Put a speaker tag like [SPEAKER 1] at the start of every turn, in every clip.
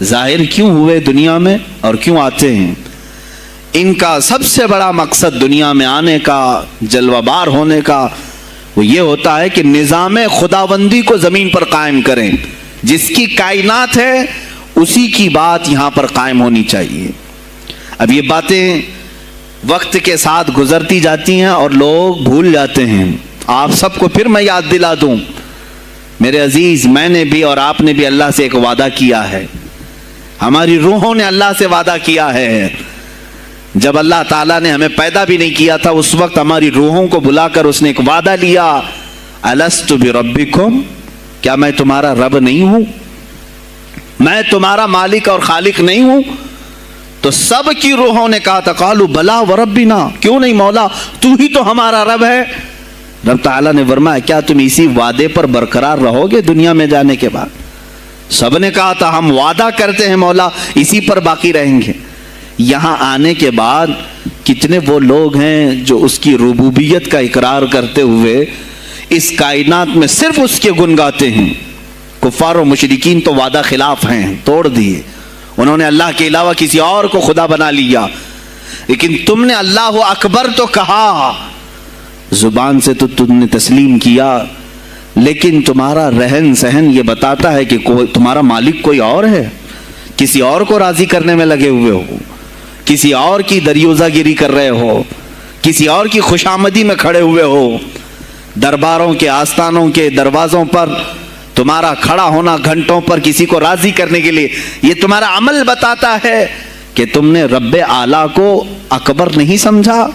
[SPEAKER 1] ظاہر کیوں ہوئے دنیا میں اور کیوں آتے ہیں؟ ان کا سب سے بڑا مقصد دنیا میں آنے کا، جلوہ بار ہونے کا، وہ یہ ہوتا ہے کہ نظام خداوندی کو زمین پر قائم کریں. جس کی کائنات ہے اسی کی بات یہاں پر قائم ہونی چاہیے. اب یہ باتیں وقت کے ساتھ گزرتی جاتی ہیں اور لوگ بھول جاتے ہیں. آپ سب کو پھر میں یاد دلا دوں، میرے عزیز، میں نے بھی اور آپ نے بھی اللہ سے ایک وعدہ کیا ہے. ہماری روحوں نے اللہ سے وعدہ کیا ہے. جب اللہ تعالیٰ نے ہمیں پیدا بھی نہیں کیا تھا اس وقت ہماری روحوں کو بلا کر اس نے ایک وعدہ لیا، الست بربکم، کیا میں تمہارا رب نہیں ہوں؟ میں تمہارا مالک اور خالق نہیں ہوں؟ تو سب کی روحوں نے کہا تھا قالوا بلا وربنا، کیوں نہیں مولا، تو ہی تو ہمارا رب ہے. رب تعالیٰ نے فرمایا کیا تم اسی وعدے پر برقرار رہو گے دنیا میں جانے کے بعد؟ سب نے کہا تھا ہم وعدہ کرتے ہیں مولا اسی پر باقی رہیں گے. یہاں آنے کے بعد کتنے وہ لوگ ہیں جو اس کی ربوبیت کا اقرار کرتے ہوئے اس کائنات میں صرف اس کے گن گاتے ہیں. کفار و مشرکین تو وعدہ خلاف ہیں، توڑ دیے، انہوں نے اللہ کے علاوہ کسی اور کو خدا بنا لیا. لیکن تم نے اللہ اکبر تو کہا، زبان سے تو تم نے تسلیم کیا، لیکن تمہارا رہن سہن یہ بتاتا ہے کہ تمہارا مالک کوئی اور ہے. کسی اور کو راضی کرنے میں لگے ہوئے ہو، کسی اور کی دریوزہ گیری کر رہے ہو، کسی اور کی خوشامدی میں کھڑے ہوئے ہو. درباروں کے آستانوں کے دروازوں پر تمہارا کھڑا ہونا گھنٹوں پر کسی کو راضی کرنے کے لیے، یہ تمہارا عمل بتاتا ہے کہ تم نے رب اعلیٰ کو اکبر نہیں سمجھا.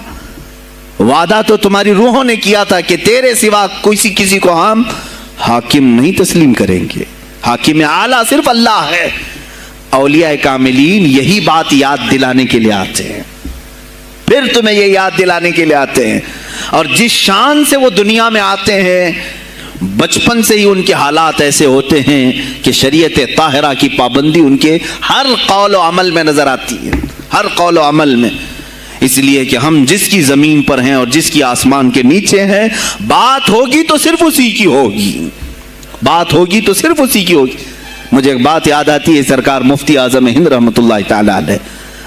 [SPEAKER 1] وعدہ تو تمہاری روحوں نے کیا تھا کہ تیرے سوا کسی کو ہم حاکم نہیں تسلیم کریں گے. حاکم اعلیٰ صرف اللہ ہے. اولیاء کاملین یہی بات یاد دلانے کے لیے آتے ہیں، پھر تمہیں یہ یاد دلانے کے لیے آتے ہیں. اور جس شان سے وہ دنیا میں آتے ہیں بچپن سے ہی ان کے حالات ایسے ہوتے ہیں کہ شریعت طاہرہ کی پابندی ان کے ہر قول و عمل میں نظر آتی ہے، ہر قول و عمل میں. اس لیے کہ ہم جس کی زمین پر ہیں اور جس کی آسمان کے نیچے ہیں، بات ہوگی تو صرف اسی کی ہوگی، بات ہوگی تو صرف اسی کی ہوگی. مجھے ایک بات یاد آتی ہے، سرکار مفتی اعظم ہند رحمۃ اللہ تعالی علیہ،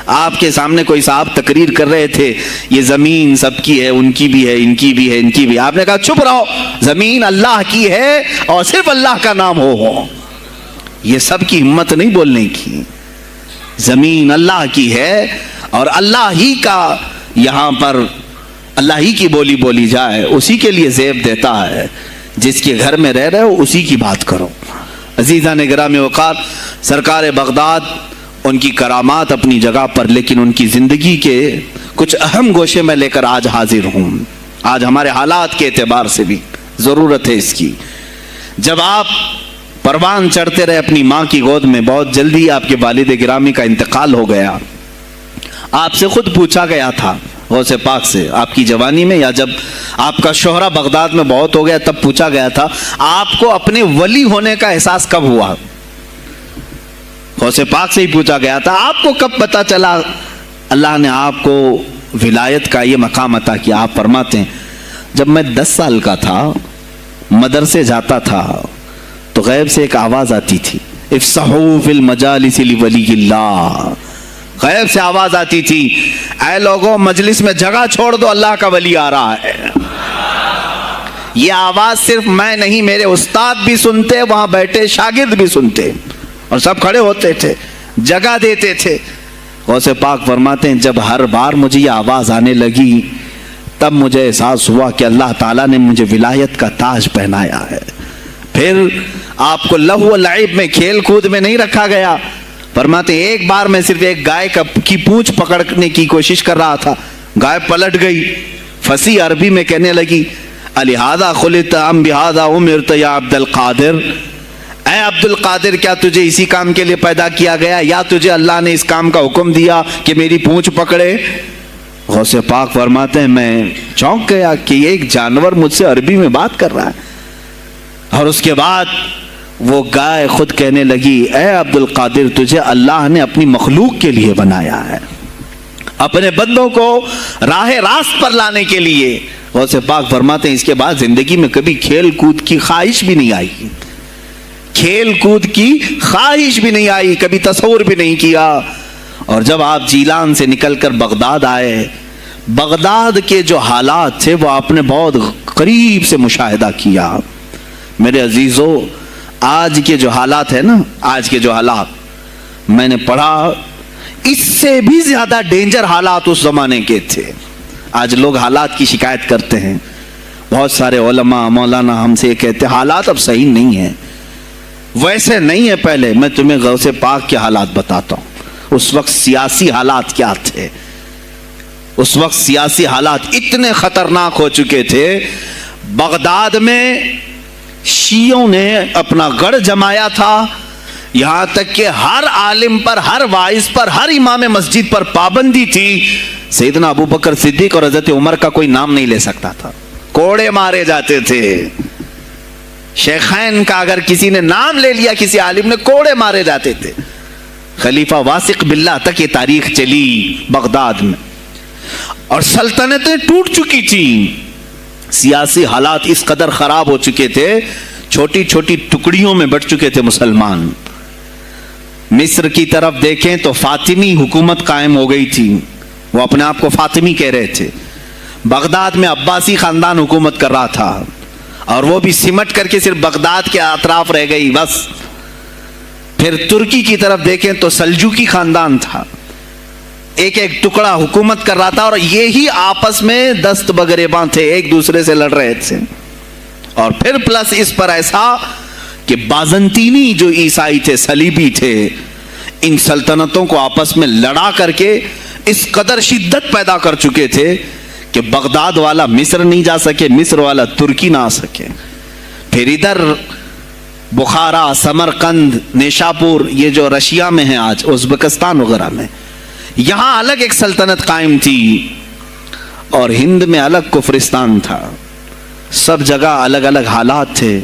[SPEAKER 1] آپ کے سامنے کوئی صاحب تقریر کر رہے تھے، یہ زمین سب کی ہے، ان کی بھی ہے، ان کی بھی ہے، ان کی بھی ہے. آپ نے کہا چپ رہو، زمین اللہ کی ہے اور صرف اللہ کا نام ہو. یہ سب کی ہمت نہیں بولنے کی. زمین اللہ کی ہے اور اللہ ہی کا، یہاں پر اللہ ہی کی بولی بولی جائے، اسی کے لیے زیب دیتا ہے. جس کے گھر میں رہ رہے ہو اسی کی بات کرو. عزیزان گرامی وقار، سرکار بغداد، ان کی کرامات اپنی جگہ پر، لیکن ان کی زندگی کے کچھ اہم گوشے میں لے کر آج حاضر ہوں. آج ہمارے حالات کے اعتبار سے بھی ضرورت ہے اس کی. جب آپ پروان چڑھتے رہے اپنی ماں کی گود میں، بہت جلدی آپ کے والد گرامی کا انتقال ہو گیا. آپ سے خود پوچھا گیا تھا غوث پاک سے، آپ کی جوانی میں یا جب آپ کا شہرہ بغداد میں بہت ہو گیا تب پوچھا گیا تھا آپ کو اپنے ولی ہونے کا احساس کب ہوا؟ غوث پاک سے ہی پوچھا گیا تھا آپ کو کب پتا چلا اللہ نے آپ کو ولایت کا یہ مقام عطا کیا؟ آپ فرماتے ہیں جب میں 10 سال کا تھا، مدرسے جاتا تھا تو غیب سے ایک آواز آتی تھی، افصحوا فی المجالس لولی اللہ. غیب سے آواز آتی تھی، اے لوگوں مجلس میں جگہ چھوڑ دو، اللہ کا ولی آ رہا ہے. یہ آواز صرف میں نہیں، میرے استاد بھی سنتے، وہاں بیٹھے شاگرد بھی سنتے، اور سب کھڑے ہوتے تھے، جگہ دیتے تھے. غوث پاک فرماتے ہیں جب ہر بار مجھے یہ آواز آنے لگی تب مجھے احساس ہوا کہ اللہ تعالیٰ نے مجھے ولایت کا تاج پہنایا ہے. پھر آپ کو لہو و لعب میں، کھیل کود میں نہیں رکھا گیا. فرماتے ہیں ایک بار میں صرف ایک گائے کی پونچھ پکڑنے کی کوشش کر رہا تھا، گائے پلٹ گئی، فصیح عربی میں کہنے لگی الہذا خلقت ام بہذا امرت یا عبد القادر، اے عبد القادر کیا تجھے اسی کام کے لیے پیدا کیا گیا یا تجھے اللہ نے اس کام کا حکم دیا کہ میری پونچھ پکڑے؟ غوث پاک فرماتے ہیں میں چونک گیا کہ یہ ایک جانور مجھ سے عربی میں بات کر رہا ہے. اور اس کے بعد وہ گائے خود کہنے لگی اے عبد القادر تجھے اللہ نے اپنی مخلوق کے لیے بنایا ہے، اپنے بندوں کو راہ راست پر لانے کے لیے. غوث پاک فرماتے ہیں اس کے بعد زندگی میں کبھی کھیل کود کی خواہش بھی نہیں آئی. کھیل کود کی خواہش بھی نہیں آئی, کبھی تصور بھی نہیں کیا. اور جب آپ جیلان سے نکل کر بغداد آئے, بغداد کے جو حالات تھے وہ آپ نے بہت قریب سے مشاہدہ کیا. میرے عزیزو, آج کے جو حالات ہیں نا, آج کے جو حالات میں نے پڑھا, اس سے بھی زیادہ ڈینجر حالات اس زمانے کے تھے. آج لوگ حالات کی شکایت کرتے ہیں, بہت سارے علماء مولانا ہم سے یہ کہتے ہیں حالات اب صحیح نہیں ہیں, ویسے نہیں ہے پہلے. میں تمہیں غوث پاک کے حالات بتاتا ہوں. اس وقت سیاسی حالات کیا تھے. اس وقت سیاسی حالات اتنے خطرناک ہو چکے تھے. بغداد میں شیعوں نے اپنا گڑھ جمایا تھا, یہاں تک کہ ہر عالم پر, ہر واعظ پر, ہر امام مسجد پر پابندی تھی. سیدنا ابو بکر صدیق اور حضرت عمر کا کوئی نام نہیں لے سکتا تھا, کوڑے مارے جاتے تھے. شیخین کا اگر کسی نے نام لے لیا کسی عالم نے, کوڑے مارے جاتے تھے. خلیفہ واثق باللہ تک یہ تاریخ چلی بغداد میں. اور سلطنتیں ٹوٹ چکی تھیں, سیاسی حالات اس قدر خراب ہو چکے تھے, چھوٹی چھوٹی ٹکڑیوں میں بٹ چکے تھے مسلمان. مصر کی طرف دیکھیں تو فاطمی حکومت قائم ہو گئی تھی, وہ اپنے آپ کو فاطمی کہہ رہے تھے. بغداد میں عباسی خاندان حکومت کر رہا تھا, اور وہ بھی سمٹ کر کے صرف بغداد کے اطراف رہ گئی بس. پھر ترکی کی طرف دیکھیں تو سلجوکی خاندان تھا, ایک ایک ٹکڑا حکومت کر رہا تھا, اور یہی آپس میں دست بگریباں تھے, ایک دوسرے سے لڑ رہے تھے. اور پھر پلس اس پر ایسا کہ بازنطینی جو عیسائی تھے, صلیبی تھے, ان سلطنتوں کو آپس میں لڑا کر کے اس قدر شدت پیدا کر چکے تھے کہ بغداد والا مصر نہیں جا سکے, مصر والا ترکی نہ آ سکے. پھر ادھر بخارا, سمرقند, نیشاپور, یہ جو رشیا میں ہیں آج, ازبکستان وغیرہ میں, یہاں الگ ایک سلطنت قائم تھی, اور ہند میں الگ کفرستان تھا. سب جگہ الگ الگ حالات تھے.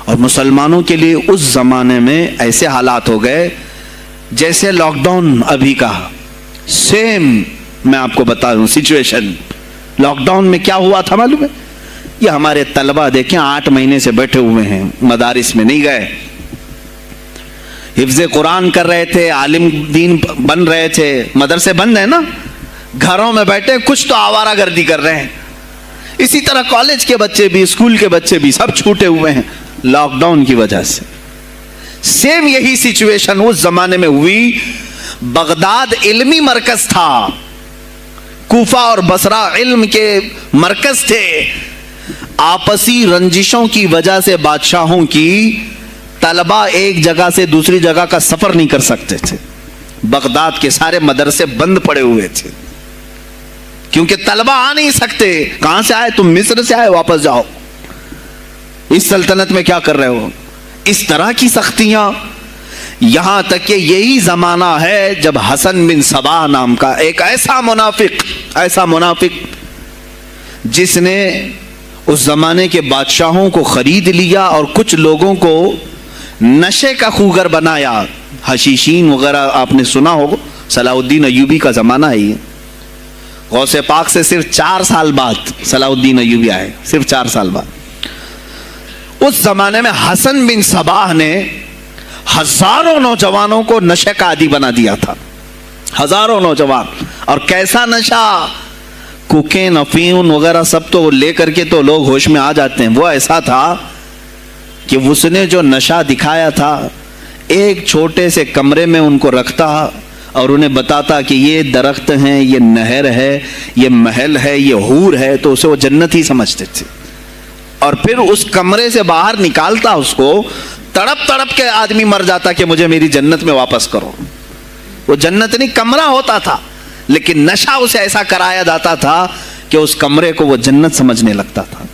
[SPEAKER 1] اور مسلمانوں کے لیے اس زمانے میں ایسے حالات ہو گئے جیسے لاک ڈاؤن ابھی کا سیم. میں آپ کو بتا دوں سچویشن. لاک ڈاؤن میں کیا ہوا تھا معلوم ہے؟ یہ ہمارے طلبہ دیکھیں 8 مہینے سے بیٹھے ہوئے ہیں, مدارس میں نہیں گئے, حفظ قرآن کر رہے تھے, عالم دین بن رہے تھے, مدرسے بند ہیں نا, گھروں میں بیٹھے کچھ تو آوارہ گردی کر رہے ہیں. اسی طرح کالج کے بچے بھی, اسکول کے بچے بھی, سب چھوٹے ہوئے ہیں لاک ڈاؤن کی وجہ سے. سیم یہی سچویشن اس زمانے میں ہوئی. بغداد علمی مرکز تھا, کوفہ اور بصرہ علم کے مرکز تھے. آپسی رنجشوں کی وجہ سے بادشاہوں کی طلبہ ایک جگہ سے دوسری جگہ کا سفر نہیں کر سکتے تھے. بغداد کے سارے مدرسے بند پڑے ہوئے تھے, کیونکہ طلبہ آ نہیں سکتے. کہاں سے آئے تم؟ مصر سے آئے, واپس جاؤ. اس سلطنت میں کیا کر رہے ہو؟ اس طرح کی سختیاں. یہاں تک کہ یہی زمانہ ہے جب حسن بن صباح نام کا ایک ایسا منافق جس نے اس زمانے کے بادشاہوں کو خرید لیا اور کچھ لوگوں کو نشے کا خوگر بنایا. حشیشین وغیرہ آپ نے سنا ہوگا, صلاح الدین ایوبی کا زمانہ ہے یہ. غوث پاک سے صرف 4 سال بعد صلاح الدین ایوبی آئے, صرف 4 سال بعد. اس زمانے میں حسن بن صباح نے ہزاروں نوجوانوں کو نشے کا عادی بنا دیا تھا, ہزاروں نوجوان. اور کیسا نشہ, کوکین, افیون وغیرہ سب تو لے کر کے تو لوگ ہوش میں آ جاتے ہیں. وہ ایسا تھا کہ اس نے جو نشہ دکھایا تھا, ایک چھوٹے سے کمرے میں ان کو رکھتا اور انہیں بتاتا کہ یہ درخت ہیں, یہ نہر ہے, یہ محل ہے, یہ حور ہے, تو اسے وہ جنت ہی سمجھتے تھے. اور پھر اس کمرے سے باہر نکالتا اس کو, تڑپ تڑپ کے آدمی مر جاتا کہ مجھے میری جنت میں واپس کرو. وہ جنت نہیں, کمرہ ہوتا تھا, لیکن نشہ اسے ایسا کرایا جاتا تھا کہ اس کمرے کو وہ جنت سمجھنے لگتا تھا.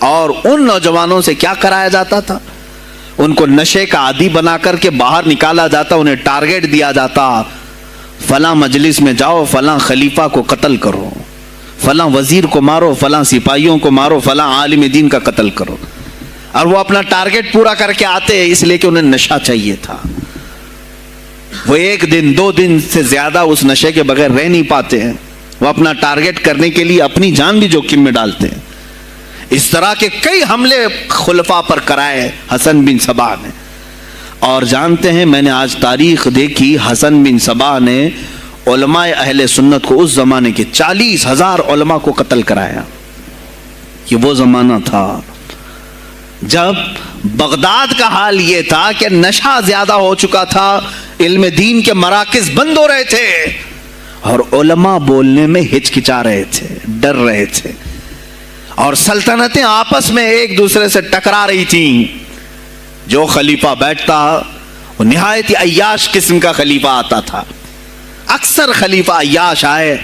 [SPEAKER 1] اور ان نوجوانوں سے کیا کرایا جاتا تھا؟ ان کو نشے کا عادی بنا کر کے باہر نکالا جاتا, انہیں ٹارگیٹ دیا جاتا, فلاں مجلس میں جاؤ, فلاں خلیفہ کو قتل کرو, فلاں وزیر کو مارو, فلاں سپاہیوں کو مارو, فلاں عالم دین کا قتل کرو. اور وہ اپنا ٹارگیٹ پورا کر کے آتے, اس لیے کہ انہیں نشہ چاہیے تھا. وہ 1 دن 2 دن سے زیادہ اس نشے کے بغیر رہ نہیں پاتے ہیں. وہ اپنا ٹارگیٹ کرنے کے لیے اپنی جان بھی جوخم میں ڈالتے ہیں. اس طرح کے کئی حملے خلفاء پر کرائے حسن بن صباح نے. اور جانتے ہیں میں نے آج تاریخ دیکھی، حسن بن صبا نے علماء اہل سنت کو اس زمانے کے 40,000 علماء کو قتل کرایا. یہ وہ زمانہ تھا جب بغداد کا حال یہ تھا کہ نشہ زیادہ ہو چکا تھا، علم دین کے مراکز بند ہو رہے تھے اور علماء بولنے میں ہچکچا رہے تھے، ڈر رہے تھے، اور سلطنتیں آپس میں ایک دوسرے سے ٹکرا رہی تھیں. جو خلیفہ بیٹھتا وہ نہایت عیاش قسم کا خلیفہ آتا تھا. اکثر خلیفہ عیاش آئے،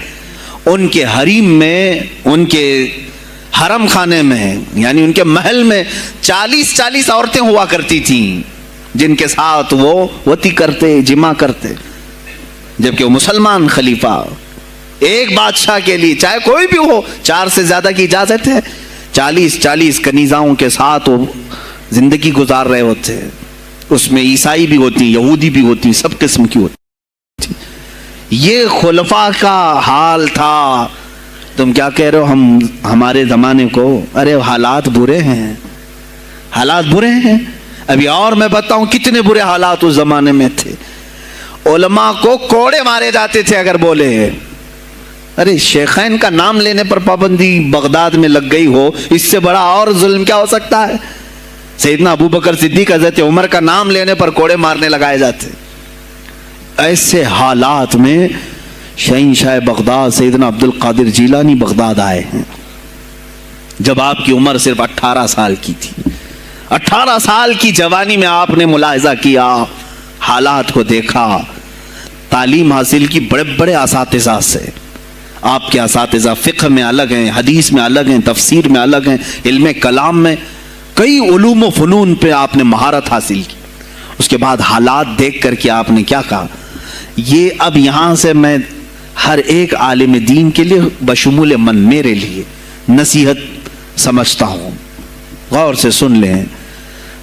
[SPEAKER 1] ان کے حریم میں، ان کے حرم خانے میں، یعنی ان کے محل میں 40 عورتیں ہوا کرتی تھیں جن کے ساتھ وہ وطی کرتے، جمع کرتے. جبکہ وہ مسلمان خلیفہ ایک بادشاہ کے لیے چاہے کوئی بھی ہو 4 سے زیادہ کی اجازت ہے، 40 کنیزاؤں کے ساتھ وہ زندگی گزار رہے ہوتے. اس میں عیسائی بھی ہوتی، یہودی بھی ہوتی، سب قسم کی ہوتی. یہ خلفاء کا حال تھا. تم کیا کہہ رہے ہو ہمارے زمانے کو؟ ارے حالات برے ہیں، حالات برے ہیں. ابھی اور میں بتاؤں کتنے برے حالات اس زمانے میں تھے. علماء کو کوڑے مارے جاتے تھے اگر بولے. ارے شیخین کا نام لینے پر پابندی بغداد میں لگ گئی ہو، اس سے بڑا اور ظلم کیا ہو سکتا ہے؟ سیدنا ابو بکر صدیق، حضرت عمر کا نام لینے پر کوڑے مارنے لگائے جاتے. ایسے حالات میں شہنشاہ بغداد سیدنا عبد القادر جیلانی بغداد آئے ہیں جب آپ کی عمر صرف 18 سال کی تھی. 18 سال کی جوانی میں آپ نے ملاحظہ کیا، حالات کو دیکھا، تعلیم حاصل کی بڑے بڑے اساتذہ سے. آپ کے اساتذہ فقہ میں الگ ہیں، حدیث میں الگ ہیں، تفسیر میں الگ ہیں، علم کلام میں، کئی علوم و فنون پہ آپ نے مہارت حاصل کی. اس کے بعد حالات دیکھ کر کے آپ نے کیا کہا؟ یہ اب یہاں سے میں ہر ایک عالم دین کے لیے بشمول من میرے لیے نصیحت سمجھتا ہوں. غور سے سن لیں.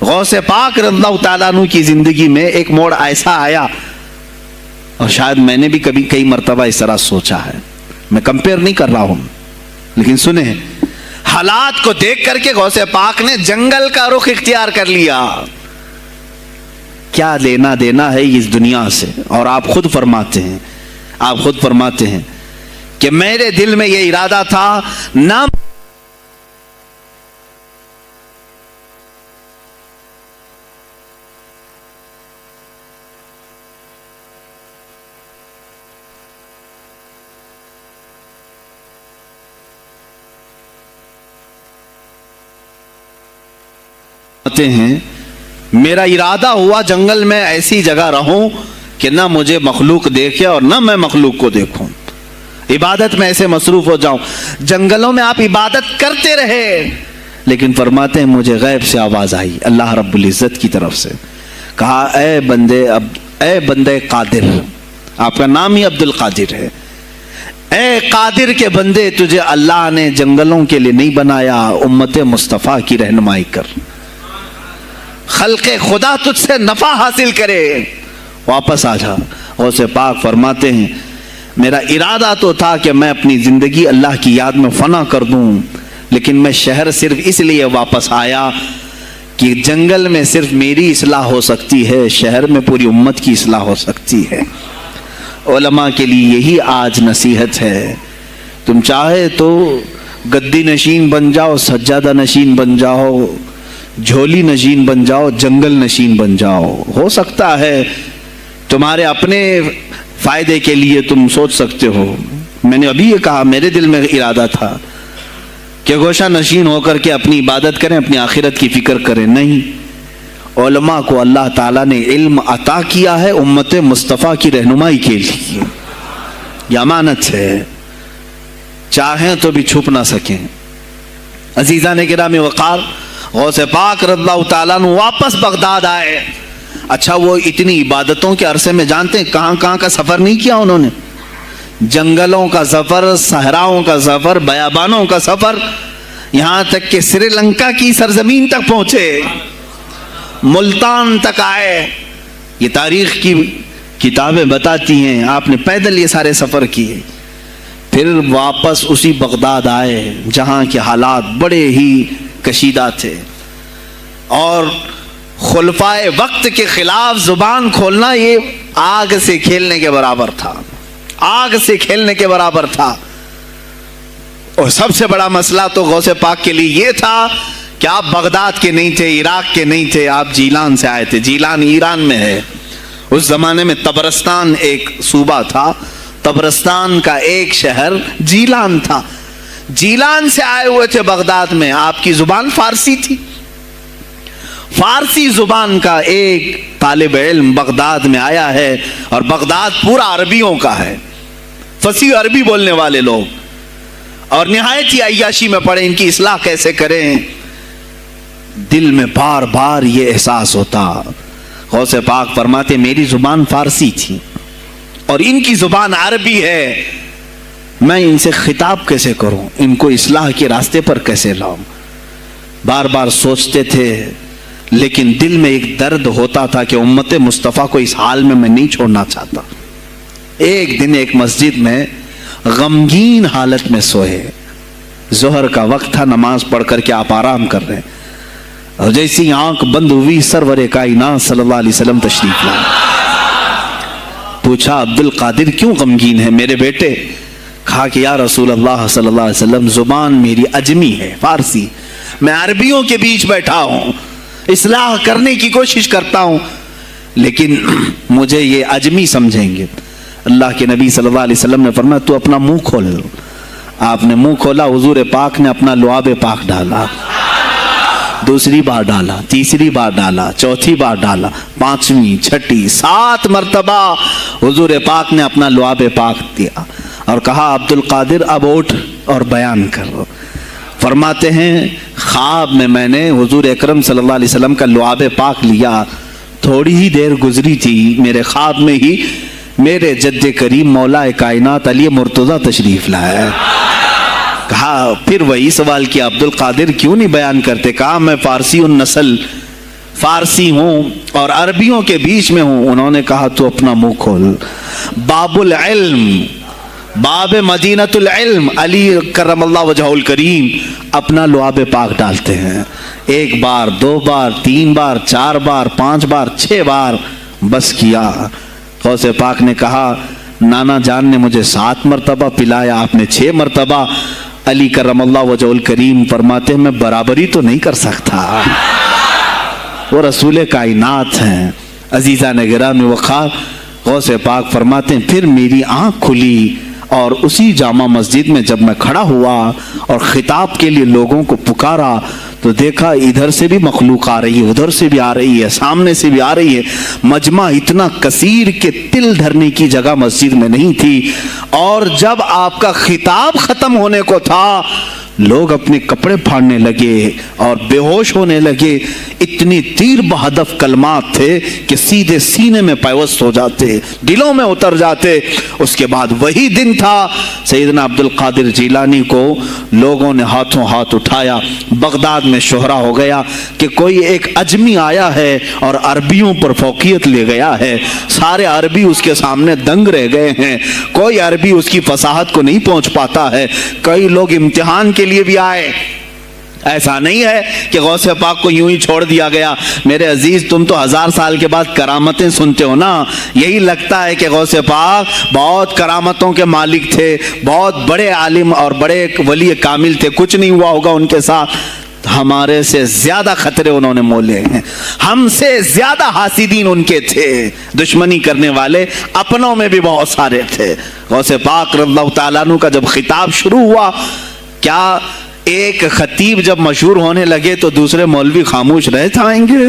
[SPEAKER 1] غوث پاک رضی اللہ تعالیٰ عنہ کی زندگی میں ایک موڑ ایسا آیا، اور شاید میں نے بھی کبھی کئی مرتبہ اس طرح سوچا ہے، میں کمپیئر نہیں کر رہا ہوں، لیکن سنیں، حالات کو دیکھ کر کے غوث پاک نے جنگل کا رخ اختیار کر لیا. کیا لینا دینا ہے اس دنیا سے؟ اور آپ خود فرماتے ہیں کہ میرے دل میں یہ ارادہ تھا، نہ ہیں، میرا ارادہ ہوا جنگل میں ایسی جگہ رہوں کہ نہ مجھے مخلوق دیکھے اور نہ میں مخلوق کو دیکھوں. عبادت میں ایسے مصروف ہو جاؤں. جنگلوں میں آپ عبادت کرتے رہے، لیکن فرماتے ہیں مجھے غیب سے آواز آئی اللہ رب العزت کی طرف سے، کہا اے بندے قادر، آپ کا نام ہی عبد القادر ہے، اے قادر کے بندے، تجھے اللہ نے جنگلوں کے لیے نہیں بنایا، امت مصطفیٰ کی رہنمائی کر، خلق خدا تجھ سے نفع حاصل کرے، واپس آ جا. غوث پاک فرماتے ہیں میرا ارادہ تو تھا کہ میں اپنی زندگی اللہ کی یاد میں فنا کر دوں، لیکن میں شہر صرف اس لیے واپس آیا کہ جنگل میں صرف میری اصلاح ہو سکتی ہے، شہر میں پوری امت کی اصلاح ہو سکتی ہے. علماء کے لیے یہی آج نصیحت ہے. تم چاہے تو گدی نشین بن جاؤ، سجادہ نشین بن جاؤ، جھولی نشین بن جاؤ، جنگل نشین بن جاؤ. ہو سکتا ہے تمہارے اپنے فائدے کے لیے تم سوچ سکتے ہو. میں نے ابھی یہ کہا، میرے دل میں ارادہ تھا کہ گوشہ نشین ہو کر کے اپنی عبادت کریں، اپنی آخرت کی فکر کریں. نہیں، علماء کو اللہ تعالیٰ نے علم عطا کیا ہے امت مصطفیٰ کی رہنمائی کے لیے. یہ امانت ہے، چاہیں تو بھی چھپ نہ سکیں. عزیزان کرام وقار، غوث پاک رضی اللہ تعالیٰ عنہ واپس بغداد آئے. اچھا، وہ اتنی عبادتوں کے عرصے میں جانتے ہیں کہاں کہاں کا سفر نہیں کیا انہوں نے؟ جنگلوں کا سفر، صحراؤں کا سفر، بیابانوں کا سفر، یہاں تک کہ سری لنکا کی سرزمین تک پہنچے، ملتان تک آئے. یہ تاریخ کی کتابیں بتاتی ہیں آپ نے پیدل یہ سارے سفر کیے. پھر واپس اسی بغداد آئے جہاں کے حالات بڑے ہی کشیدہ تھے، اور خلفائے وقت کے خلاف زبان کھولنا یہ آگ سے کھیلنے کے برابر تھا، آگ سے کھیلنے کے برابر تھا۔ اور سب سے بڑا مسئلہ تو غوث پاک کے لیے یہ تھا کہ آپ بغداد کے نہیں تھے، عراق کے نہیں تھے، آپ جیلان سے آئے تھے۔ جیلان ایران میں ہے۔ اس زمانے میں طبرستان ایک صوبہ تھا، طبرستان کا ایک شہر جیلان تھا۔ جیلان سے آئے ہوئے تھے بغداد میں۔ آپ کی زبان فارسی تھی۔ فارسی زبان کا ایک طالب علم بغداد میں آیا ہے، اور بغداد پورا عربیوں کا ہے، فصیح عربی بولنے والے لوگ، اور نہایت ہی عیاشی میں پڑے ان کی اصلاح کیسے کریں۔ دل میں بار بار یہ احساس ہوتا۔ غوث پاک فرماتے میری زبان فارسی تھی اور ان کی زبان عربی ہے، میں ان سے خطاب کیسے کروں، ان کو اصلاح کے راستے پر کیسے لاؤں۔ بار بار سوچتے تھے، لیکن دل میں ایک درد ہوتا تھا کہ امت مصطفیٰ کو اس حال میں نہیں چھوڑنا چاہتا۔ ایک دن ایک مسجد میں غمگین حالت میں سوئے، ظہر کا وقت تھا، نماز پڑھ کر کے آپ آرام کر رہے ہیں، اور جیسی آنکھ بند ہوئی سرور کائنات صلی اللہ علیہ وسلم تشریف لائے۔ پوچھا عبد القادر کیوں غمگین ہے میرے بیٹے؟ کہا کہ یا رسول اللہ صلی اللہ علیہ وسلم زبان میری عجمی ہے، فارسی، میں عربیوں کے بیچ بیٹھا ہوں، اصلاح کرنے کی کوشش کرتا ہوں، لیکن مجھے یہ عجمی سمجھیں گے۔ اللہ کے نبی صلی اللہ علیہ وسلم نے فرمایا تو اپنا منہ کھول لو۔ آپ نے منہ کھولا، حضور پاک نے اپنا لعاب پاک ڈالا، دوسری بار ڈالا، تیسری بار ڈالا، چوتھی بار ڈالا، پانچویں، چھٹی، 7 مرتبہ حضور پاک نے اپنا لعاب پاک دیا اور کہا عبد القادر اب اٹھ اور بیان کرو۔ فرماتے ہیں خواب میں نے حضور اکرم صلی اللہ علیہ وسلم کا لعاب پاک لیا، تھوڑی ہی دیر گزری تھی، میرے خواب میں ہی میرے جد کریم مولا کائنات علی مرتضیٰ تشریف لائے۔ کہا پھر وہی سوال کیا عبد القادر کیوں نہیں بیان کرتے؟ کہا میں فارسی النسل، فارسی ہوں اور عربیوں کے بیچ میں ہوں۔ انہوں نے کہا تو اپنا منہ کھول۔ باب العلم، باب مدینۃ العلم، علی کرم اللہ وجہہ الکریم اپنا لعاب پاک ڈالتے ہیں، 1 بار، 2 بار، 3 بار، 4 بار، 5 بار، 6 بار، بس کیا۔ غوث پاک نے کہا نانا جان نے مجھے 7 مرتبہ پلایا، آپ نے 6 مرتبہ۔ علی کرم اللہ وجہ الکریم فرماتے ہیں میں برابری تو نہیں کر سکتا، وہ رسول کائنات ہیں۔ عزیزان گرامی وقار، غوث پاک فرماتے ہیں پھر میری آنکھ کھلی، اور اسی جامع مسجد میں جب میں کھڑا ہوا اور خطاب کے لیے لوگوں کو پکارا تو دیکھا ادھر سے بھی مخلوق آ رہی ہے، ادھر سے بھی آ رہی ہے، سامنے سے بھی آ رہی ہے۔ مجمع اتنا کثیر کہ تل دھرنے کی جگہ مسجد میں نہیں تھی، اور جب آپ کا خطاب ختم ہونے کو تھا لوگ اپنے کپڑے پھاڑنے لگے اور بے ہوش ہونے لگے۔ اتنی تیر بہدف کلمات تھے کہ سیدھے سینے میں پیوست ہو جاتے، دلوں میں اتر جاتے۔ اس کے بعد وہی دن تھا سیدنا عبد القادر جیلانی کو لوگوں نے ہاتھوں ہاتھ اٹھایا۔ بغداد میں شہرا ہو گیا کہ کوئی ایک عجمی آیا ہے اور عربیوں پر فوقیت لے گیا ہے، سارے عربی اس کے سامنے دنگ رہ گئے ہیں، کوئی عربی اس کی فصاحت کو نہیں پہنچ پاتا ہے۔ کئی لوگ امتحان کے لیے بھی آئے، ایسا نہیں ہے کہ غوث پاک کو یوں ہی چھوڑ دیا گیا۔ میرے عزیز تم تو 1000 سال کے بعد کرامتیں سنتے ہو نا، یہی لگتا ہے کہ غوث پاک بہت کرامتوں کے مالک تھے، بہت بڑے عالم اور بڑے ولی کامل تھے، کچھ نہیں ہوا ہوگا ان کے ساتھ۔ ہمارے سے زیادہ خطرے انہوں نے مولے ہیں، ہم سے زیادہ حاسدین ان کے تھے، دشمنی کرنے والے اپنوں میں بھی بہت سارے تھے۔ غوث پاک رضی اللہ تعالیٰ عنہ کا جب خطاب شروع ہوا، کیا ایک خطیب جب مشہور ہونے لگے تو دوسرے مولوی خاموش رہ جائیں گے؟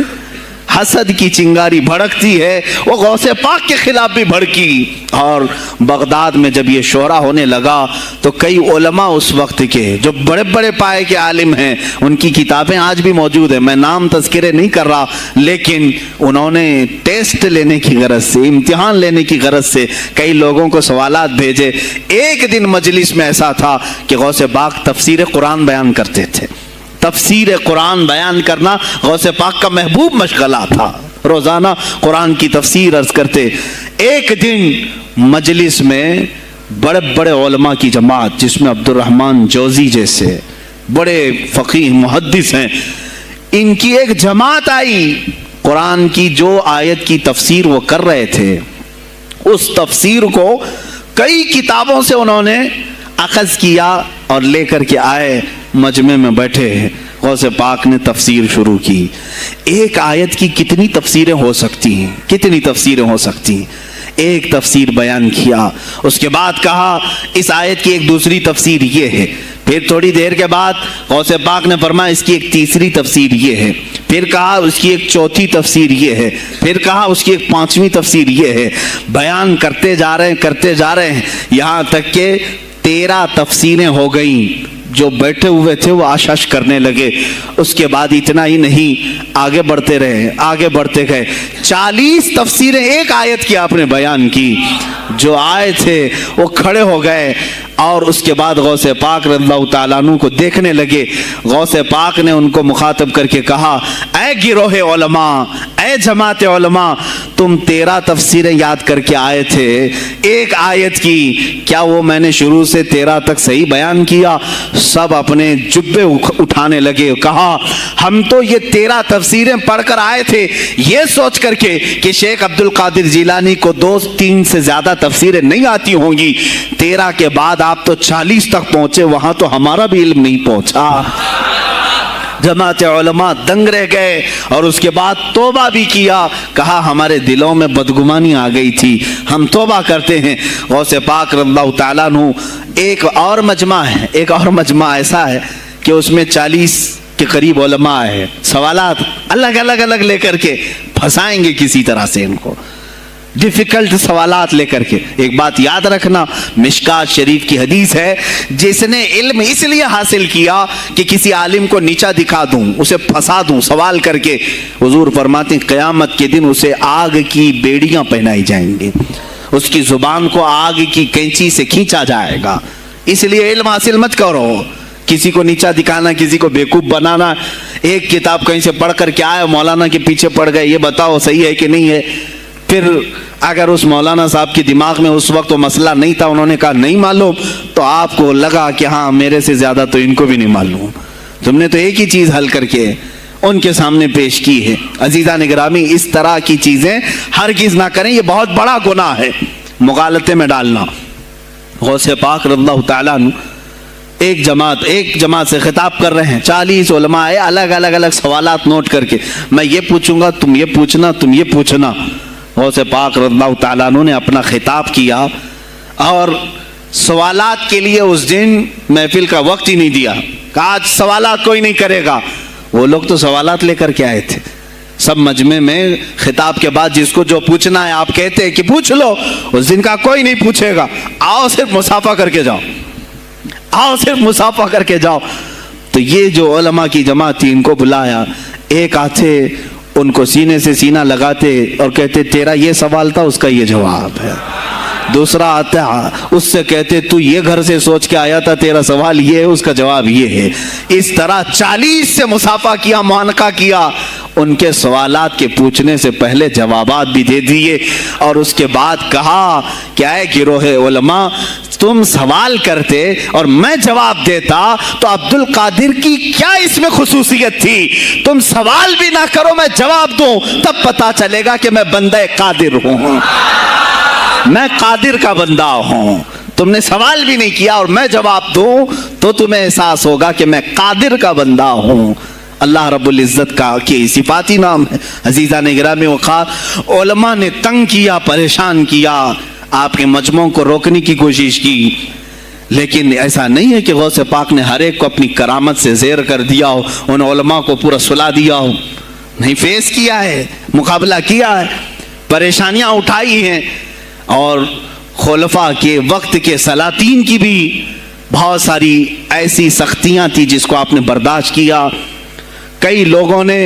[SPEAKER 1] حسد کی چنگاری بھڑکتی ہے، وہ غوث پاک کے خلاف بھی بھڑکی۔ اور بغداد میں جب یہ شورا ہونے لگا تو کئی علماء اس وقت کے جو بڑے بڑے پائے کے عالم ہیں، ان کی کتابیں آج بھی موجود ہیں، میں نام تذکرے نہیں کر رہا، لیکن انہوں نے ٹیسٹ لینے کی غرض سے، امتحان لینے کی غرض سے کئی لوگوں کو سوالات بھیجے۔ ایک دن مجلس میں ایسا تھا کہ غوث پاک تفسیر قرآن بیان کرتے تھے، تفسیر قرآن بیان کرنا غوث پاک کا محبوب مشغلہ تھا، روزانہ قرآن کی تفسیر عرض کرتے۔ ایک دن مجلس میں بڑے بڑے علماء کی جماعت، جس میں عبد الرحمن جوزی جیسے بڑے فقیہ محدث ہیں، ان کی ایک جماعت آئی قرآن کی جو آیت کی تفسیر وہ کر رہے تھے اس تفسیر کو کئی کتابوں سے انہوں نے اخذ کیا اور لے کر کے آئے، مجمع میں بیٹھے، غوث پاک نے تفسیر شروع کی۔ ایک آیت کی کتنی تفسیریں ہو سکتی ہیں، کتنی تفسیریں ہو سکتی ہیں، ایک تفسیر بیان کیا، اس کے بعد کہا اس آیت کی ایک دوسری تفسیر یہ ہے، پھر تھوڑی دیر کے بعد غوث پاک نے فرمایا اس کی ایک تیسری تفسیر یہ ہے، پھر کہا اس کی ایک چوتھی تفسیر یہ ہے، پھر کہا اس کی ایک پانچویں تفسیر یہ ہے۔ بیان کرتے جا رہے ہیں یہاں تک کہ 13 تفسیریں ہو گئیں۔ جو بیٹھے ہوئے تھے وہ آشش کرنے لگے۔ اس کے بعد اتنا ہی نہیں، آگے بڑھتے رہے، آگے بڑھتے گئے، 40 تفسیریں ایک آیت کی آپ نے بیان کی۔ جو آئے تھے وہ کھڑے ہو گئے اور اس کے بعد غوث پاک رضی اللہ تعالیٰ عنہ کو دیکھنے لگے۔ غوث پاک نے ان کو مخاطب کر کے کہا، اے گروہ علماء، اے جماعت علماء، تم 13 تفسیریں یاد کر کے آئے تھے ایک آیت کی، کیا وہ میں نے شروع سے 13 تک صحیح بیان کیا؟ سب اپنے جبے اٹھانے لگے، کہا ہم تو یہ 13 تفسیریں پڑھ کر آئے تھے یہ سوچ کر کے کہ شیخ عبد القادر جیلانی کو 2-3 سے زیادہ تفسیریں نہیں آتی ہوں گی، 13 کے بعد آپ تو 40 تک پہنچے، وہاں تو ہمارا بھی علم نہیں پہنچا۔ جماعت علماء دنگ رہ گئے اور اس کے بعد توبہ بھی کیا، کہا ہمارے دلوں میں بدگمانی آ گئی تھی، ہم توبہ کرتے ہیں۔ غوث پاک رضی اللہ تعالیٰ عنہ ایک اور مجمع ایسا ہے کہ اس میں 40 کے قریب علماء ہے، سوالات الگ لے کر کے پھنسائیں گے کسی طرح سے ان کو، ڈیفیکلٹ سوالات لے کر کے۔ ایک بات یاد رکھنا، مشکات شریف کی حدیث ہے، جس نے علم اس لیے حاصل کیا کہ کسی عالم کو نیچا دکھا دوں، اسے پھنسا دوں سوال کر کے، حضور فرماتے ہیں قیامت کے دن اسے آگ کی بیڑیاں پہنائی جائیں گی، اس کی زبان کو آگ کی کینچی سے کھینچا جائے گا۔ اس لیے علم حاصل مت کرو، کسی کو نیچا دکھانا، کسی کو بیوقوف بنانا۔ ایک کتاب کہیں سے پڑھ کر کے آئے، مولانا کے پیچھے پڑ گئے، یہ بتاؤ صحیح ہے کہ نہیں ہے۔ پھر اگر اس مولانا صاحب کے دماغ میں اس وقت وہ مسئلہ نہیں تھا، انہوں نے کہا نہیں معلوم، تو آپ کو لگا کہ ہاں میرے سے زیادہ تو ان کو بھی نہیں معلوم، تم نے تو ایک ہی چیز حل کر کے ان کے سامنے پیش کی ہے۔ عزیزان گرامی، اس طرح کی چیزیں ہرگز نہ کریں، یہ بہت بڑا گناہ ہے مغالطے میں ڈالنا۔ غوث پاک رضی اللہ تعالیٰ عنہ ایک جماعت سے خطاب کر رہے ہیں، 40 علماء ہے، الگ سوالات نوٹ کر کے، میں یہ پوچھوں گا تم یہ پوچھنا، تم یہ پوچھنا۔ غوث پاک رضی اللہ تعالیٰ عنہ نے اپنا خطاب کیا اور سوالات کے لیے اس دن محفل کا وقت ہی نہیں دیا، کہا آج سوالات کوئی نہیں کرے گا۔ وہ لوگ تو سوالات لے کر کے آئے تھے، سب مجمع میں خطاب کے بعد جس کو جو پوچھنا ہے آپ کہتے ہیں کہ پوچھ لو، اس دن کا کوئی نہیں پوچھے گا، آؤ صرف مصافحہ کر کے جاؤ، آؤ صرف مصافحہ کر کے جاؤ۔ تو یہ جو علماء کی جماعت تھی ان کو بلایا، ایک آتے ان کو سینے سے سینہ لگاتے اور کہتے تیرا یہ سوال تھا، اس کا یہ جواب ہے۔ دوسرا آتا اس سے کہتے تو یہ گھر سے سوچ کے آیا تھا، تیرا سوال یہ ہے، اس کا جواب یہ ہے۔ اس طرح 40 سے مصافحہ کیا، معانقہ کیا، ان کے سوالات کے پوچھنے سے پہلے جوابات بھی دے دیے، اور اس کے بعد کہا کیا ہے گروہ علماء، تم سوال کرتے اور میں جواب دیتا تو عبد القادر کی کیا اس میں خصوصیت تھی؟ تم سوال بھی نہ کرو، میں جواب دوں، تب پتا چلے گا کہ میں بندہ قادر ہوں، میں قادر کا بندہ ہوں۔ تم نے سوال بھی نہیں کیا اور میں جواب دوں تو تمہیں احساس ہوگا کہ میں قادر کا بندہ ہوں۔ اللہ رب العزت کا کی صفاتی نام ہے۔ عزیزان گرامی وقار، علماء نے تنگ کیا، پریشان کیا، آپ کے مجموعوں کو روکنے کی کوشش کی، لیکن ایسا نہیں ہے کہ غوث پاک نے ہر ایک کو اپنی کرامت سے زیر کر دیا ہو، ان علماء کو پورا سلا دیا ہو، نہیں، فیس کیا ہے، مقابلہ کیا ہے، پریشانیاں اٹھائی ہیں، اور خلفاء کے وقت کے سلاطین کی بھی بہت ساری ایسی سختیاں تھی جس کو آپ نے برداشت کیا۔ کئی لوگوں نے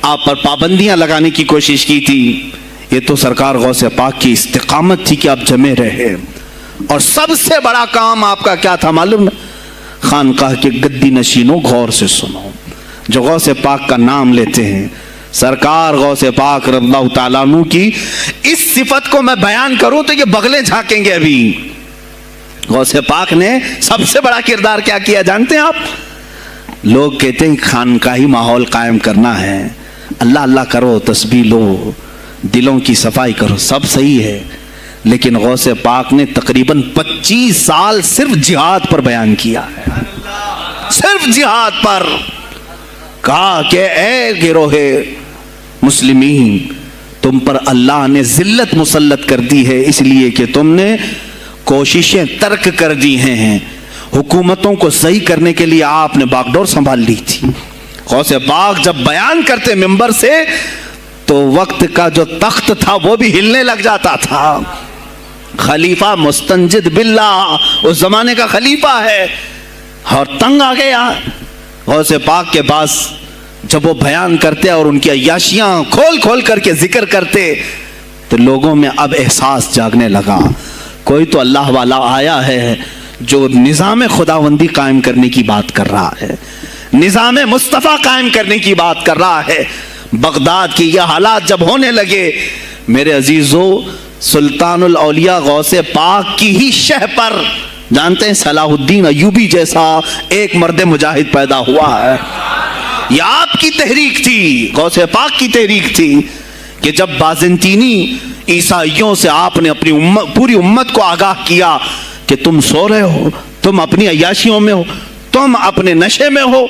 [SPEAKER 1] آپ پر پابندیاں لگانے کی کوشش کی تھی، یہ تو سرکار غوث پاک کی استقامت تھی کہ آپ جمے رہے۔ اور سب سے بڑا کام آپ کا کیا تھا معلوم ہے؟ خانقاہ کے گدی نشینوں غور سے سنو، جو غوث پاک کا نام لیتے ہیں، سرکار غوث پاک رضی اللہ تعالیٰ عنہ کی اس صفت کو میں بیان کروں تو یہ بغلیں جھانکیں گے۔ ابھی غوث پاک نے سب سے بڑا کردار کیا جانتے ہیں آپ؟ لوگ کہتے ہیں خانقاہی ماحول قائم کرنا ہے، اللہ اللہ کرو, تسبیح لو, دلوں کی صفائی کرو, سب صحیح ہے, لیکن غوث پاک نے تقریباً 25 سال صرف جہاد پر بیان کیا ہے, صرف جہاد پر. کہا کہ اے گروہ مسلمین, تم پر اللہ نے ذلت مسلط کر دی ہے اس لیے کہ تم نے کوششیں ترک کر دی ہیں. حکومتوں کو صحیح کرنے کے لیے آپ نے باغ ڈور سنبھال لی تھی. غوث پاک جب بیان کرتے ممبر سے تو وقت کا جو تخت تھا وہ بھی ہلنے لگ جاتا تھا. خلیفہ مستنجد باللہ اس زمانے کا خلیفہ ہے, اور تنگ آ گیا غوث پاک کے پاس. جب وہ بیان کرتے اور ان کی عیاشیاں کھول کھول کر کے ذکر کرتے تو لوگوں میں اب احساس جاگنے لگا, کوئی تو اللہ والا آیا ہے جو نظام خداوندی قائم کرنے کی بات کر رہا ہے, نظام مصطفیٰ قائم کرنے کی بات کر رہا ہے. بغداد کی یہ حالات جب ہونے لگے میرے عزیزو, سلطان الاولیاء غوث پاک کی ہی شہ پر جانتے ہیں صلاح الدین ایوبی جیسا ایک مرد مجاہد پیدا ہوا ہے. یہ آپ کی تحریک تھی, غوث پاک کی تحریک تھی کہ جب بازنطینی عیسائیوں سے آپ نے اپنی پوری امت کو آگاہ کیا کہ تم سو رہے ہو, تم اپنی عیاشیوں میں ہو, تم اپنے نشے میں ہو,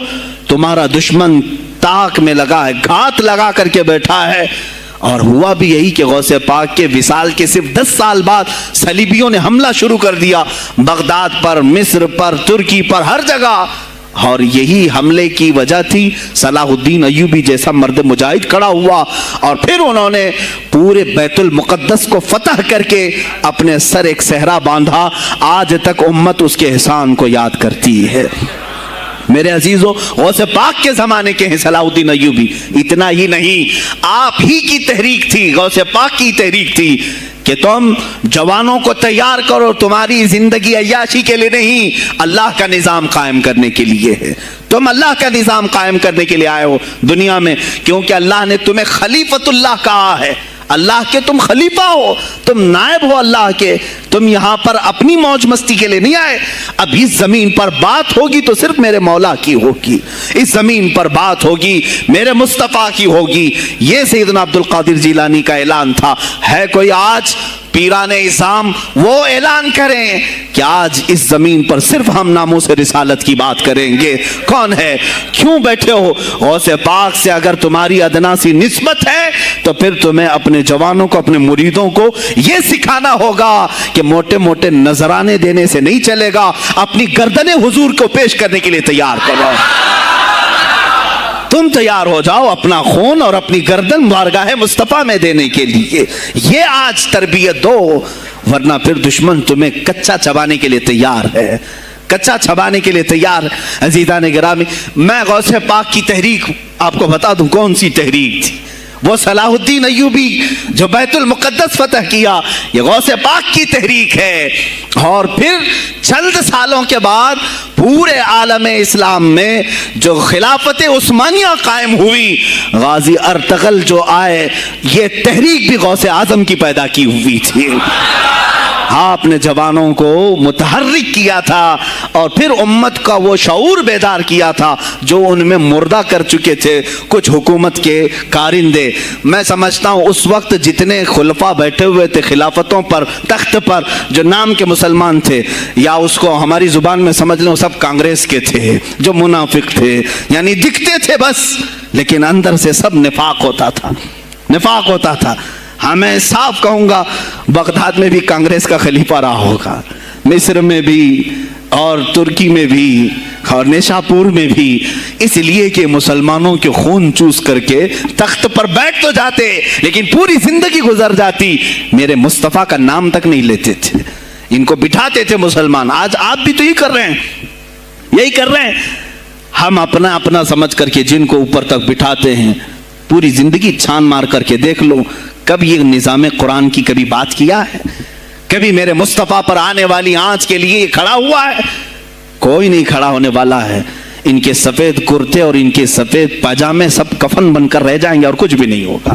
[SPEAKER 1] تمہارا دشمن تاک میں لگا ہے, گھات لگا کر کے بیٹھا ہے. اور ہوا بھی یہی کہ غوث پاک کے وصال کے صرف 10 سال بعد صلیبیوں نے حملہ شروع کر دیا بغداد پر, مصر پر, ترکی پر, ہر جگہ. اور یہی حملے کی وجہ تھی صلاح الدین ایوبی جیسا مرد مجاہد کھڑا ہوا, اور پھر انہوں نے پورے بیت المقدس کو فتح کر کے اپنے سر ایک صحرا باندھا. آج تک امت اس کے احسان کو یاد کرتی ہے. میرے عزیزو, غوث پاک کے زمانے کے ہیں صلاح الدین ایوبی. اتنا ہی نہیں, آپ ہی کی تحریک تھی, غوث پاک کی تحریک تھی کہ تم جوانوں کو تیار کرو, تمہاری زندگی عیاشی کے لیے نہیں, اللہ کا نظام قائم کرنے کے لیے ہے. تم اللہ کا نظام قائم کرنے کے لیے آئے ہو دنیا میں, کیونکہ اللہ نے تمہیں خلیفۃ اللہ کہا ہے. اللہ کے تم خلیفہ ہو, تم نائب ہو اللہ کے. تم یہاں پر اپنی موج مستی کے لیے نہیں آئے. اب اس زمین پر بات ہوگی تو صرف میرے مولا کی ہوگی, اس زمین پر بات ہوگی میرے مصطفیٰ کی ہوگی. یہ سیدنا عبد القادر جیلانی کا اعلان تھا. ہے کوئی آج پیران اسلام وہ اعلان کریں کہ آج اس زمین پر صرف ہم ناموس رسالت کی بات کریں گے؟ کون ہے؟ کیوں بیٹھے ہو؟ غوث پاک سے اگر تمہاری ادنا سی نسبت ہے تو پھر تمہیں اپنے جوانوں کو, اپنے مریدوں کو یہ سکھانا ہوگا کہ موٹے موٹے نذرانے دینے سے نہیں چلے گا, اپنی گردنیں حضور کو پیش کرنے کے لیے تیار کرو. تم تیار ہو جاؤ اپنا خون اور اپنی گردن بارگاہ مصطفیٰ میں دینے کے لیے. یہ آج تربیت دو, ورنہ پھر دشمن تمہیں کچا چبانے کے لیے تیار ہے, کچا چبانے کے لیے تیار. عزیزان گرامی, میں غوث پاک کی تحریک آپ کو بتا دوں کون سی تحریک تھی. وہ صلاح الدین ایوبی جو بیت المقدس فتح کیا, یہ غوث پاک کی تحریک ہے. اور پھر چند سالوں کے بعد پورے عالم اسلام میں جو خلافت عثمانیہ قائم ہوئی, غازی ارطغرل جو آئے, یہ تحریک بھی غوث اعظم کی پیدا کی ہوئی تھی. آپ نے جوانوں کو متحرک کیا تھا اور پھر امت کا وہ شعور بیدار کیا تھا جو ان میں مردہ کر چکے تھے کچھ حکومت کے کارندے. میں سمجھتا ہوں اس وقت جتنے خلفاء بیٹھے ہوئے تھے خلافت پر, تخت پر, جو نام کے مسلمان تھے, یا اس کو ہماری زبان میں سمجھ لیں سب کانگریس کے تھے, جو منافق تھے, یعنی دکھتے تھے بس, لیکن اندر سے سب نفاق ہوتا تھا, نفاق ہوتا تھا. ہاں میں صاف کہوں گا, بغداد میں بھی کانگریس کا خلیفہ رہا ہوگا, مصر میں بھی, اور ترکی میں بھی, اور نیشاپور میں بھی, اس لیے کہ مسلمانوں کے خون چوس کر کے تخت پر بیٹھ تو جاتے لیکن پوری زندگی گزر جاتی, میرے مصطفیٰ کا نام تک نہیں لیتے تھے. ان کو بٹھاتے تھے مسلمان. آج آپ بھی تو یہی کر رہے ہیں, یہی کر رہے ہیں. ہم اپنا اپنا سمجھ کر کے جن کو اوپر تک بٹھاتے ہیں, پوری زندگی چھان مار کر کے دیکھ لو کب یہ نظام قرآن کی کبھی بات کیا ہے؟ کبھی میرے مصطفیٰ پر آنے والی آنچ کے لیے کھڑا ہوا ہے؟ کوئی نہیں کھڑا ہونے والا ہے. ان کے سفید کرتے اور ان کے سفید پاجامے سب کفن بن کر رہ جائیں گے اور کچھ بھی نہیں ہوگا.